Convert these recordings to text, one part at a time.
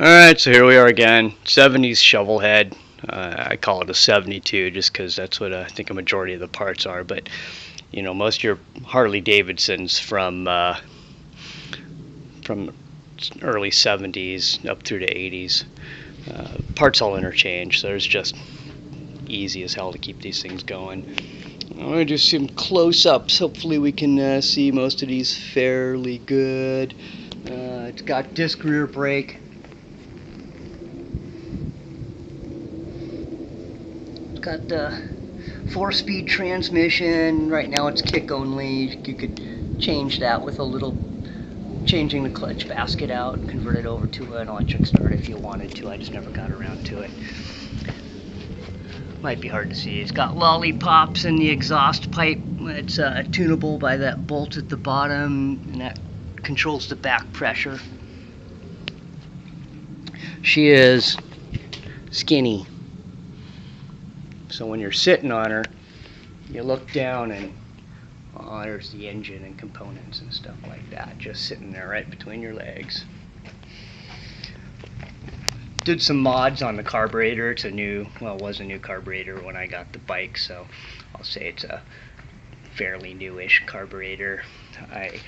Alright, so here we are again. 70s Shovelhead. I call it a 72 just because that's what I think a majority of the parts are. But, you know, most of your Harley Davidsons from early 70s up through the 80s, parts all interchange. So there's just easy as hell to keep these things going. I'm going to do some close-ups. Hopefully we can see most of these fairly good. It's got disc rear brake. Got the 4-speed transmission. Right now it's kick only. You could change that with changing the clutch basket out and convert it over to an electric start if you wanted to. I just never got around to it. Might be hard to see. It's got lollipops in the exhaust pipe. It's tunable by that bolt at the bottom, and that controls the back pressure. She is skinny. So when you're sitting on her, you look down and there's the engine and components and stuff like that, just sitting there right between your legs. Did some mods on the carburetor. It's it was a new carburetor when I got the bike, so I'll say it's a fairly newish carburetor. I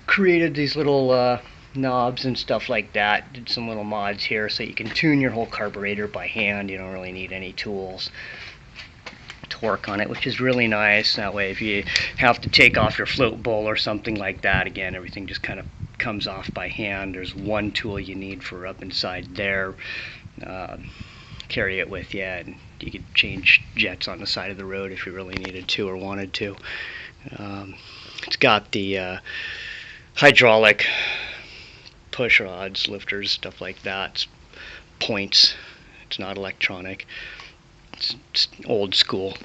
created these little knobs and stuff like that. Did some little mods here so you can tune your whole carburetor by hand. You don't really need any tools to work on it, which is really nice. That way if you have to take off your float bowl or something like that, again, everything just kind of comes off by hand. There's one tool you need for up inside there. Carry it with you, and you could change jets on the side of the road if you really needed to or wanted to. It's got the hydraulic push rods, lifters, stuff like that. It's points. It's not electronic. It's old school.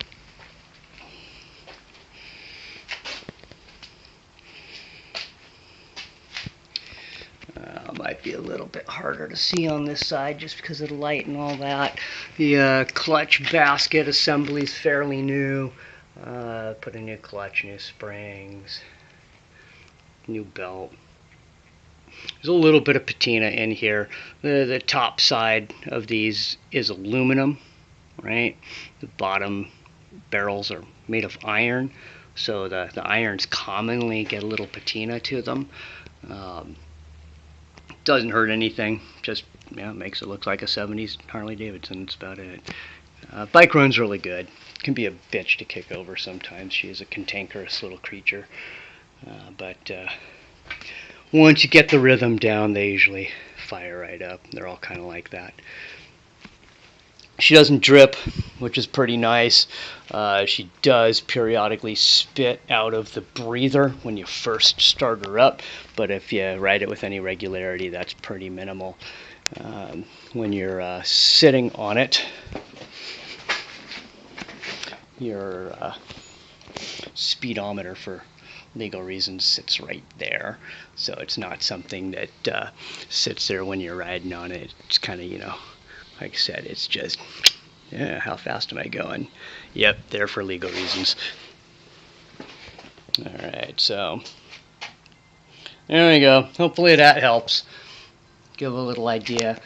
Might be a little bit harder to see on this side just because of the light and all that. The clutch basket assembly is fairly new. Put a new clutch, new springs, new belt. There's a little bit of patina in here. The top side of these is aluminum, right? The bottom barrels are made of iron, so the irons commonly get a little patina to them. Doesn't hurt anything, just makes it look like a 70s Harley Davidson. That's about it. Bike runs really good. Can be a bitch to kick over sometimes. She is a cantankerous little creature, but once you get the rhythm down, they usually fire right up. They're all kind of like that. She doesn't drip, which is pretty nice. She does periodically spit out of the breather when you first start her up, but if you ride it with any regularity, that's pretty minimal. When you're sitting on it, your speedometer, for legal reasons, sits right there, so it's not something that sits there when you're riding on it. It's kind of, like I said, it's just, how fast am I going? Yep, there for legal reasons. Alright, so there we go. Hopefully that helps give a little idea.